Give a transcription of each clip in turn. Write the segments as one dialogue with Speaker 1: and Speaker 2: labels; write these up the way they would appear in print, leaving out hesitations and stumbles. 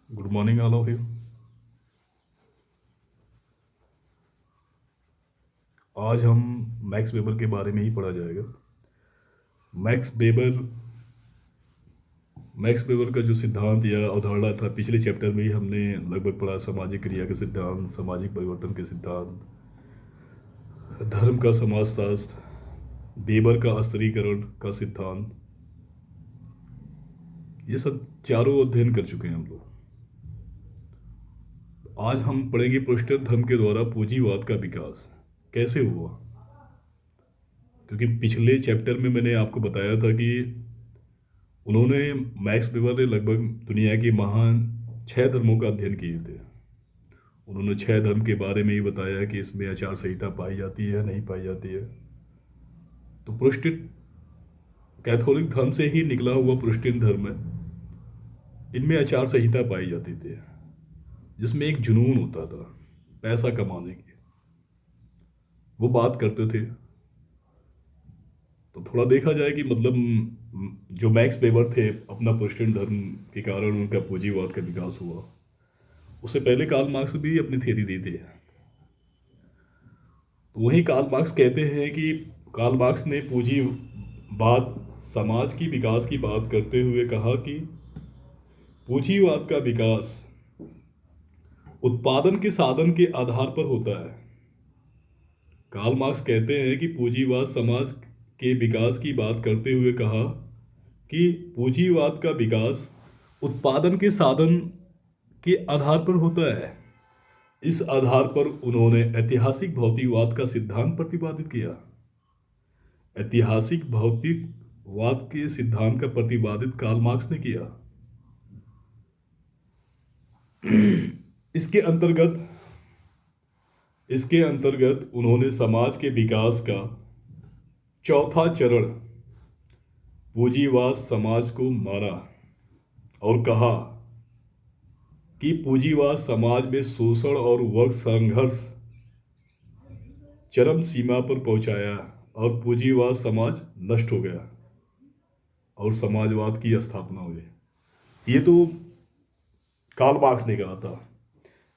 Speaker 1: Good morning all of you. आज हम max weber के बारे में ही पढ़ा जाएगा। मैक्स वेबर मैक्स वेबर का जो सिद्धांत या अवधारणा था, पिछले चैप्टर में ही हमने लगभग पढ़ा। सामाजिक क्रिया के सिद्धांत, सामाजिक परिवर्तन के सिद्धांत, धर्म का समाजशास्त्र, वेबर का स्तरीकरण का सिद्धांत, ये सब चारों अध्ययन कर चुके हैं हम लोग। आज हम पढ़ेंगे प्रोटेस्टेंट धर्म के द्वारा पूंजीवाद का विकास कैसे हुआ। क्योंकि पिछले चैप्टर में मैंने आपको बताया था कि उन्होंने मैक्स वेबर ने लगभग दुनिया के महान 6 धर्मों का अध्ययन किए थे। उन्होंने 6 धर्म के बारे में ही बताया कि इसमें आचार संहिता पाई जाती है, नहीं पाई जाती है। तो प्रोटेस्टेंट कैथोलिक धर्म से ही निकला हुआ प्रोटेस्टेंट धर्म है, इनमें आचार संहिता पाई जाती थी, जिसमें एक जुनून होता था पैसा कमाने की। वो बात करते थे। तो थोड़ा देखा जाए कि मतलब जो मैक्स वेबर थे, अपना प्रोटेस्टेंट धर्म के कारण उनका पूंजीवाद का विकास हुआ। उससे पहले कार्ल मार्क्स भी अपनी थ्योरी दी थी। तो वही कार्ल मार्क्स कहते हैं कि कार्ल मार्क्स ने पूंजीवाद समाज की विकास की बात करते हुए कहा कि पूंजीवाद का विकास उत्पादन के साधन के आधार पर होता है। कार्ल मार्क्स कहते हैं कि पूंजीवाद समाज के विकास की बात करते हुए कहा कि पूंजीवाद का विकास उत्पादन के साधन के आधार पर होता है। इस आधार पर उन्होंने ऐतिहासिक भौतिकवाद का सिद्धांत प्रतिपादित किया। ऐतिहासिक भौतिकवाद के सिद्धांत का प्रतिपादित कार्ल मार्क्स ने किया। इसके अंतर्गत इसके अंतर्गत उन्होंने समाज के विकास का चौथा चरण पूंजीवाद समाज को माना और कहा कि पूंजीवाद समाज में शोषण और वर्ग संघर्ष चरम सीमा पर पहुंचाया और पूंजीवाद समाज नष्ट हो गया और समाजवाद की स्थापना हुई। ये तो कार्ल मार्क्स ने कहा था।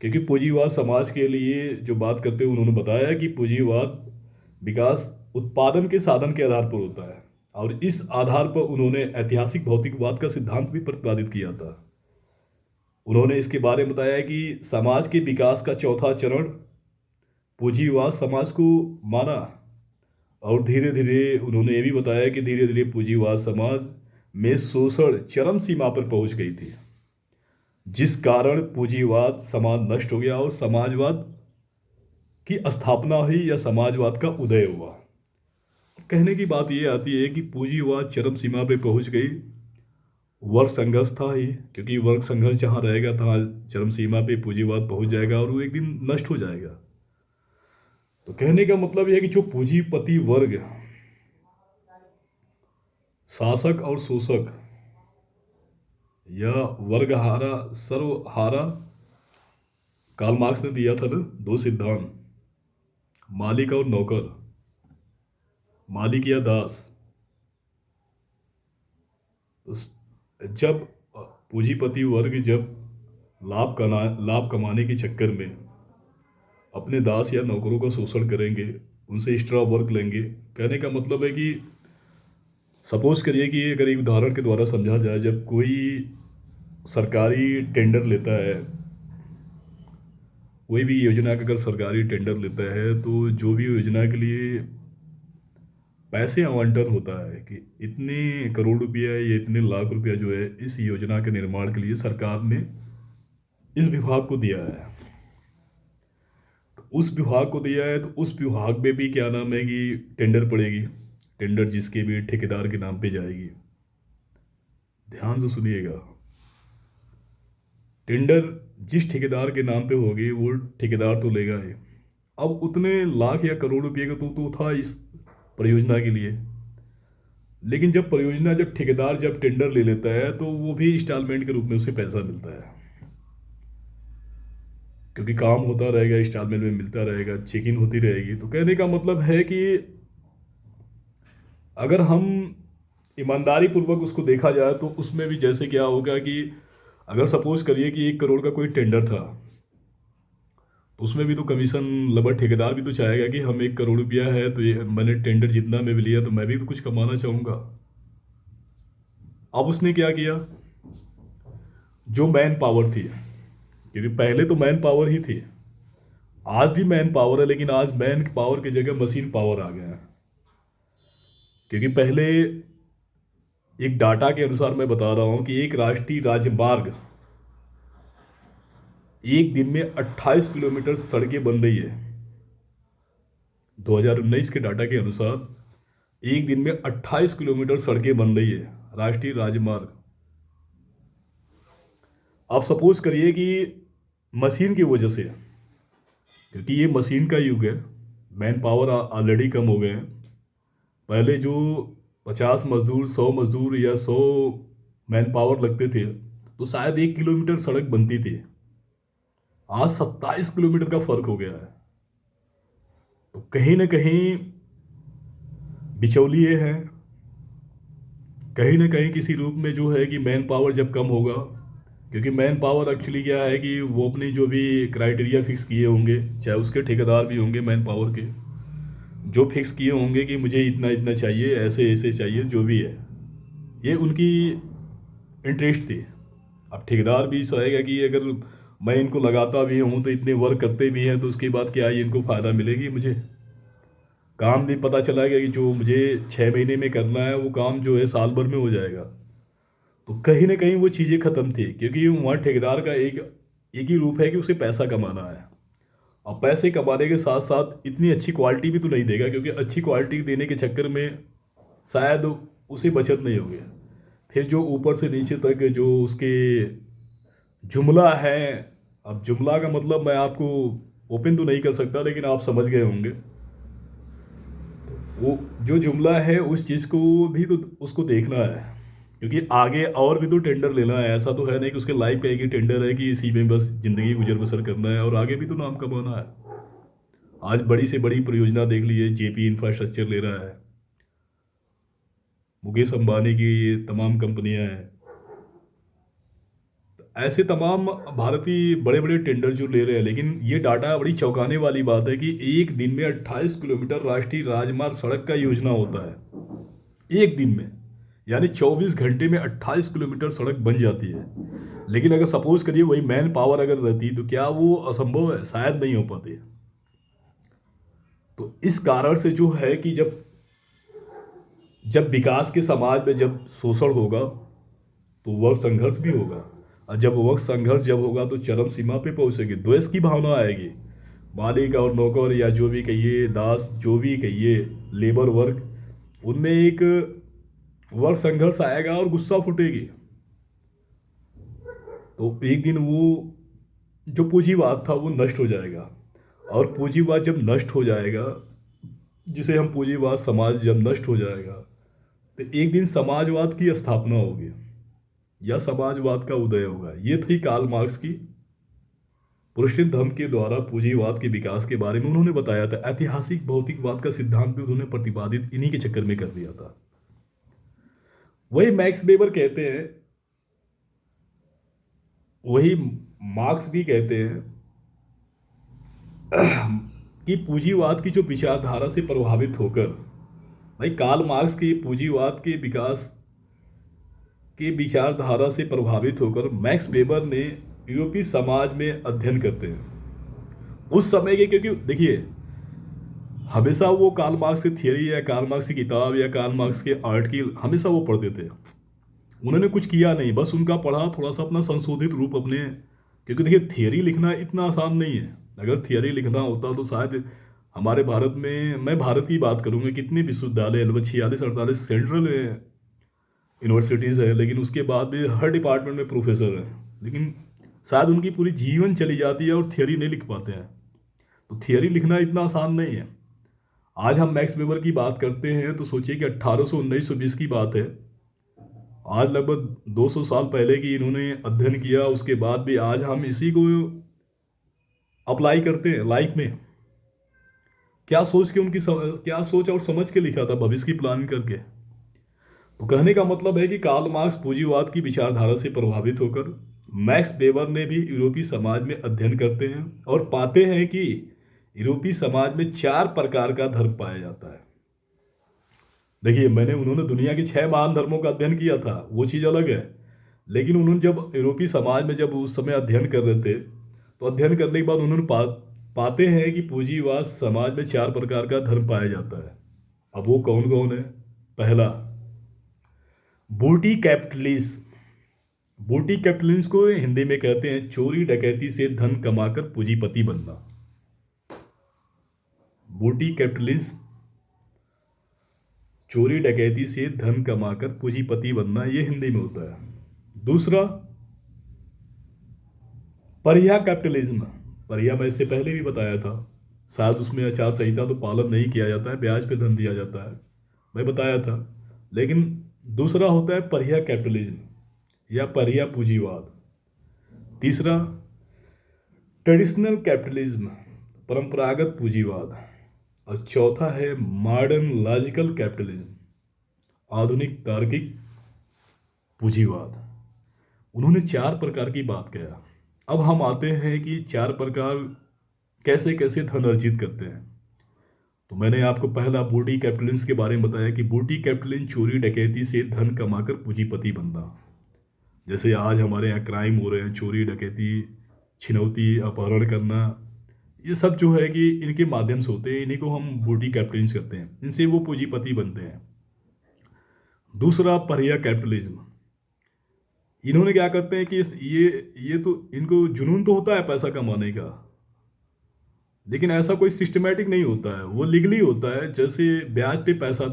Speaker 1: क्योंकि पूंजीवाद समाज के लिए जो बात करते हुए उन्होंने बताया कि पूंजीवाद विकास उत्पादन के साधन के आधार पर होता है, और इस आधार पर उन्होंने ऐतिहासिक भौतिकवाद का सिद्धांत भी प्रतिपादित किया था। उन्होंने इसके बारे में बताया कि समाज के विकास का चौथा चरण पूंजीवाद समाज को माना, और धीरे धीरे उन्होंने ये भी बताया कि धीरे धीरे पूंजीवाद समाज में शोषण चरम सीमा पर पहुंच गई थी, जिस कारण पूंजीवाद समाज नष्ट हो गया और समाजवाद की स्थापना हुई या समाजवाद का उदय हुआ। कहने की बात यह आती है कि पूंजीवाद चरम सीमा पर पहुंच गई। वर्ग संघर्ष था ही, क्योंकि वर्ग संघर्ष जहाँ रहेगा तहाँ चरम सीमा पे पूंजीवाद पहुंच जाएगा और वो एक दिन नष्ट हो जाएगा। तो कहने का मतलब यह है कि जो पूंजीपति वर्ग, शासक और शोषक, यह वर्गहारा सर्वहारा, कार्ल मार्क्स ने दिया था ना 2 सिद्धांत, मालिक और नौकर, मालिक या दास। जब पूंजीपति वर्ग जब लाभ कमाने के चक्कर में अपने दास या नौकरों का शोषण करेंगे, उनसे एक्स्ट्रा वर्क लेंगे। कहने का मतलब है कि सपोज करिए कि अगर एक उदाहरण के द्वारा समझा जाए, जब कोई सरकारी टेंडर लेता है, कोई भी योजना का अगर सरकारी टेंडर लेता है, तो जो भी योजना के लिए पैसे आवंटन होता है कि इतने करोड़ रुपया या इतने लाख रुपया जो है इस योजना के निर्माण के लिए सरकार ने इस विभाग को दिया है, तो उस विभाग को दिया है, तो उस विभाग में भी क्या नाम है कि टेंडर पड़ेगी। टेंडर जिसके भी ठेकेदार के नाम पे जाएगी। ध्यान से सुनिएगा, टेंडर जिस ठेकेदार के नाम पे होगी वो ठेकेदार तो लेगा ही। अब उतने लाख या करोड़ रुपए का तो था इस परियोजना के लिए, लेकिन जब परियोजना जब ठेकेदार जब टेंडर ले लेता है तो वो भी इंस्टॉलमेंट के रूप में उसे पैसा मिलता है, क्योंकि काम होता रहेगा, इंस्टॉलमेंट में मिलता रहेगा, चेकिंग होती रहेगी। तो कहने का मतलब है कि अगर हम ईमानदारी पूर्वक उसको देखा जाए तो उसमें भी जैसे क्या होगा कि अगर सपोज करिए कि 1 करोड़ का कोई टेंडर था, तो उसमें भी तो कमीशन लबर ठेकेदार भी तो चाहेगा कि हम 1 करोड़ रुपया है तो ये मैंने टेंडर जितना में भी लिया तो मैं भी तो कुछ कमाना चाहूँगा। अब उसने क्या किया, जो मैन पावर थी, क्योंकि पहले तो मैन पावर ही थी, आज भी मैन पावर है, लेकिन आज मैन पावर की जगह मशीन पावर आ गया है। क्योंकि पहले एक डाटा के अनुसार मैं बता रहा हूँ कि एक राष्ट्रीय राजमार्ग एक दिन में 28 किलोमीटर सड़कें बन रही है। 2019 के डाटा के अनुसार एक दिन में 28 किलोमीटर सड़कें बन रही है, राष्ट्रीय राजमार्ग। आप सपोज करिए कि मशीन की वजह से, क्योंकि ये मशीन का युग है, मैन पावर ऑलरेडी कम हो गए हैं। पहले जो 50 मजदूर, 100 मजदूर या 100 मैन पावर लगते थे तो शायद 1 किलोमीटर सड़क बनती थी। आज 27 किलोमीटर का फर्क हो गया है। तो कहीं ना कहीं बिचौलिए हैं, कहीं ना कहीं किसी रूप में जो है कि मैन पावर जब कम होगा, क्योंकि मैन पावर एक्चुअली क्या है कि वो अपने जो भी क्राइटेरिया फिक्स किए होंगे, चाहे उसके ठेकेदार भी होंगे मैन पावर के, जो फिक्स किए होंगे कि मुझे इतना इतना चाहिए, ऐसे ऐसे चाहिए, जो भी है, ये उनकी इंटरेस्ट थी। अब ठेकेदार भी चाहेगा कि अगर मैं इनको लगाता भी हूँ तो इतने वर्क करते भी हैं तो उसके बाद क्या है, इनको फ़ायदा मिलेगी, मुझे काम भी पता चला गया कि जो मुझे 6 महीने में करना है वो काम जो है साल भर में हो जाएगा। तो कहीं ना कहीं वो चीज़ें ख़त्म थी, क्योंकि वहाँ ठेकेदार का एक ही रूप है कि उसे पैसा कमाना है। और पैसे कमाने के साथ साथ इतनी अच्छी क्वालिटी भी तो नहीं देगा, क्योंकि अच्छी क्वालिटी देने के चक्कर में शायद उसे बचत नहीं होगी। फिर जो ऊपर से नीचे तक जो उसके जुमला है, अब जुमला का मतलब मैं आपको ओपन तो नहीं कर सकता, लेकिन आप समझ गए होंगे। वो जो जुमला है उस चीज़ को भी तो उसको देखना है, क्योंकि आगे और भी तो टेंडर लेना है। ऐसा तो है नहीं कि उसके लाइफ का एक ही टेंडर है कि इसी में बस ज़िंदगी गुजर बसर करना है, और आगे भी तो नाम कमाना है। आज बड़ी से बड़ी परियोजना देख लीजिए, जेपी इंफ्रास्ट्रक्चर ले रहा है, मुकेश अंबानी की ये तमाम कंपनियां हैं। ऐसे तमाम भारतीय बड़े बड़े टेंडर जो ले रहे हैं, लेकिन ये डाटा बड़ी चौंकाने वाली बात है कि एक दिन में 28 किलोमीटर राष्ट्रीय राजमार्ग सड़क का योजना होता है एक दिन में, यानी 24 घंटे में 28 किलोमीटर सड़क बन जाती है। लेकिन अगर सपोज करिए वही मैन पावर अगर रहती तो क्या वो असंभव है? शायद नहीं हो पाती। तो इस कारण से जो है कि जब जब विकास के समाज में जब शोषण होगा तो वर्ग संघर्ष भी होगा, और जब वर्ग संघर्ष जब होगा तो चरम सीमा पे पहुंचेगी, द्वेष की भावना आएगी। मालिक और नौकर या जो भी कहिए, दास जो भी कहिए, लेबर वर्ग, उनमें एक वर्ग संघर्ष आएगा और गुस्सा फूटेगी। तो एक दिन वो जो पूंजीवाद था वो नष्ट हो जाएगा, और पूंजीवाद जब नष्ट हो जाएगा, जिसे हम पूंजीवाद समाज जब नष्ट हो जाएगा, तो एक दिन समाजवाद की स्थापना होगी या समाजवाद का उदय होगा। ये थी कार्ल मार्क्स की पुरुषित धर्म के द्वारा पूंजीवाद के विकास के बारे में उन्होंने बताया था। ऐतिहासिक भौतिकवाद का सिद्धांत भी उन्होंने प्रतिपादित इन्हीं के चक्कर में कर दिया था। वही मैक्स वेबर कहते हैं, वही मार्क्स भी कहते हैं कि पूंजीवाद की जो विचारधारा से प्रभावित होकर, भाई कार्ल मार्क्स की पूंजीवाद के विकास की विचारधारा से प्रभावित होकर मैक्स वेबर ने यूरोपीय समाज में अध्ययन करते हैं उस समय के। क्योंकि देखिए, हमेशा वो कार्ल मार्क्स की थियरी या कार्ल मार्क्स की किताब या कार्ल मार्क्स के आर्ट की हमेशा वो पढ़ते थे। उन्होंने कुछ किया नहीं, बस उनका पढ़ा, थोड़ा सा अपना संशोधित रूप अपने, क्योंकि देखिए थियरी लिखना इतना आसान नहीं है। अगर थियरी लिखना होता तो शायद हमारे भारत में, मैं भारत की बात करूँगा, कितने विश्वविद्यालय, लगभग 46-48 सेंट्रल यूनिवर्सिटीज़ है, लेकिन उसके बाद भी हर डिपार्टमेंट में प्रोफेसर हैं, लेकिन शायद उनकी पूरी जीवन चली जाती है और थियरी नहीं लिख पाते हैं। तो थियरी लिखना इतना आसान नहीं है। आज हम मैक्स वेबर की बात करते हैं तो सोचिए कि 1819-1920 की बात है, आज लगभग 200 साल पहले की इन्होंने अध्ययन किया। उसके बाद भी आज हम इसी को अप्लाई करते हैं लाइफ में। क्या सोच के क्या सोच और समझ के लिखा था, भविष्य की प्लानिंग करके। तो कहने का मतलब है कि कार्ल मार्क्स पूंजीवाद की विचारधारा से प्रभावित होकर मैक्स वेबर ने भी यूरोपीय समाज में अध्ययन करते हैं और पाते हैं कि यूरोपीय समाज में 4 प्रकार का धर्म पाया जाता है। देखिए, उन्होंने दुनिया के 6 महान धर्मों का अध्ययन किया था, वो चीज़ अलग है। लेकिन उन्होंने जब यूरोपीय समाज में जब उस समय अध्ययन कर रहे थे, तो अध्ययन करने के बाद उन्होंने पाते हैं कि पूंजीवाद समाज में 4 प्रकार का धर्म पाया जाता है। अब वो कौन कौन है? पहला, बूटी कैपिटलिज्म। बूटी कैपिटलिज्म को हिंदी में कहते हैं चोरी डकैती से धन कमाकर पूंजीपति बनना। बूटी कैपिटलिज्म, चोरी डकैती से धन कमाकर पूंजीपति बनना, ये हिंदी में होता है। दूसरा, परिहा कैपिटलिज्म। परिहा मैं इससे पहले भी बताया था, शायद उसमें आचार संहिता तो पालन नहीं किया जाता है, ब्याज पे धन दिया जाता है, मैं बताया था। लेकिन दूसरा होता है परिहा कैपिटलिज्म या परिहा पूंजीवाद। तीसरा, ट्रेडिशनल कैपिटलिज्म, परंपरागत पूंजीवाद। और चौथा है मॉडर्न लॉजिकल कैपिटलिज्म, आधुनिक तार्किक पूंजीवाद। उन्होंने 4 प्रकार की बात किया। अब हम आते हैं कि 4 प्रकार कैसे कैसे धन अर्जित करते हैं। तो मैंने आपको पहला बूटी कैपिटलिज्म के बारे में बताया कि बूटी कैपिटलिज्म चोरी डकैती से धन कमाकर पूंजीपति बनना। जैसे आज हमारे यहाँ क्राइम हो रहे हैं, चोरी डकैती, छिनौती, अपहरण करना, ये सब जो है कि इनके माध्यम से होते हैं, इन्हीं को हम बूटी कैपिटलिज्म करते हैं, इनसे वो पूंजीपति बनते हैं। दूसरा, परिहा कैपिटलिज्म। इन्होंने क्या करते हैं कि ये तो इनको जुनून तो होता है पैसा कमाने का, लेकिन ऐसा कोई सिस्टमेटिक नहीं होता है, वो लीगली होता है। जैसे ब्याज पे पैसा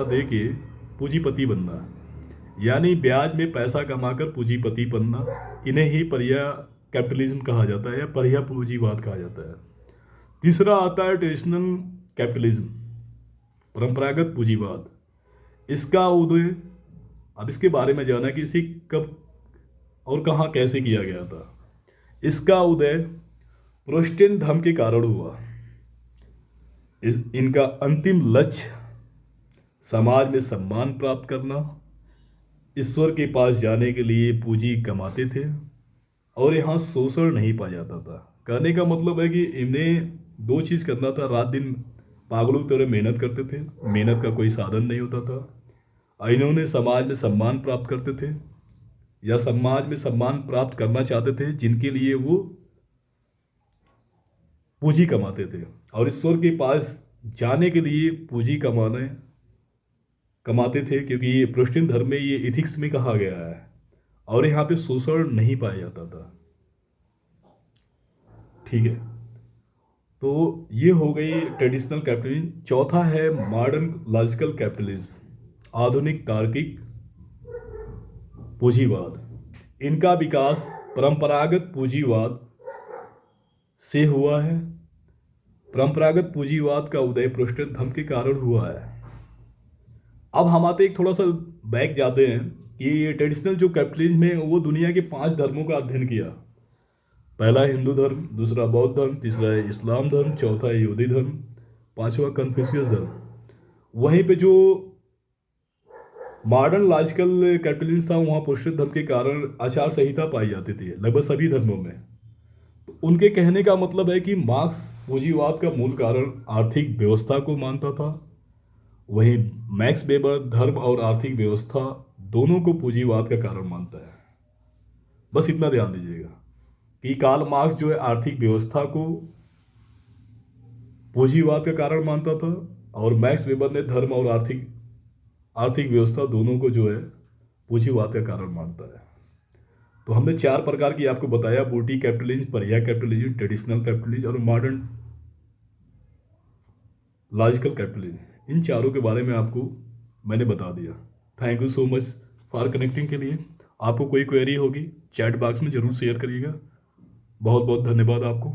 Speaker 1: देके पूंजीपति बनना, यानी ब्याज में पैसा कमाकर पूंजीपति बनना, इन्हें ही परिहा कैपिटलिज्म कहा जाता है या परिहा पूंजीवाद कहा जाता है। तीसरा आता है ट्रेडिशनल कैपिटलिज्म, परंपरागत पूंजीवाद। इसका उदय, अब इसके बारे में जाना कि इसे कब और कहाँ कैसे किया गया था। इसका उदय प्रोटेस्टेंट धर्म के कारण हुआ। इनका अंतिम लक्ष्य समाज में सम्मान प्राप्त करना, ईश्वर के पास जाने के लिए पूंजी कमाते थे और यहाँ शोषण नहीं पाया जाता था। कहने का मतलब है कि इन्हें 2 चीज़ करना था, रात दिन पागलों की तरह मेहनत करते थे, मेहनत का कोई साधन नहीं होता था। इन्होंने समाज में सम्मान प्राप्त करते थे या समाज में सम्मान प्राप्त करना चाहते थे, जिनके लिए वो पूंजी कमाते थे और ईश्वर के पास जाने के लिए पूंजी कमाते थे, क्योंकि ये प्रोटेस्टेंट धर्म में ये इथिक्स में कहा गया है और यहाँ पे शोषण नहीं पाया जाता था। ठीक है, तो ये हो गई ट्रेडिशनल कैपिटलिज्म। चौथा है मॉडर्न लॉजिकल कैपिटलिज्म, आधुनिक तार्किक पूंजीवाद। इनका विकास परंपरागत पूंजीवाद से हुआ है। परंपरागत पूंजीवाद का उदय प्रोटेस्टेंट धर्म के कारण हुआ है। अब हम आते एक थोड़ा सा बैक जाते हैं कि ये ट्रेडिशनल जो कैपिटलिज्म है वो दुनिया के 5 धर्मों का अध्ययन किया। पहला है हिंदू धर्म, दूसरा बौद्ध धर्म, तीसरा है इस्लाम धर्म, चौथा है यहूदी धर्म, 5वां कन्फ्यूशियस धर्म। वहीं पे जो मॉडर्न लॉजिकल कैपिटलिज्म था, वहाँ प्रोटेस्टेंट धर्म के कारण आचार संहिता पाई जाती थी लगभग सभी धर्मों में। तो उनके कहने का मतलब है कि मार्क्स पूंजीवाद का मूल कारण आर्थिक व्यवस्था को मानता था, वहीं मैक्स वेबर धर्म और आर्थिक व्यवस्था दोनों को पूंजीवाद का कारण मानता है। बस इतना ध्यान दीजिएगा कि कार्ल मार्क्स जो है आर्थिक व्यवस्था को पूंजीवाद का कारण मानता था और मैक्स वेबर ने धर्म और आर्थिक व्यवस्था दोनों को जो है पूंजीवाद का कारण मानता है। तो हमने 4 प्रकार की आपको बताया, बूटी कैपिटलिज्म, परिहा कैपिटलिज्म, ट्रेडिशनल कैपिटलिज्म और मॉडर्न लॉजिकल कैपिटलिज्म। इन चारों के बारे में आपको मैंने बता दिया। Thank you so much for connecting के लिए। आपको कोई क्वेरी होगी चैट बॉक्स में ज़रूर शेयर करिएगा। बहुत बहुत धन्यवाद आपको।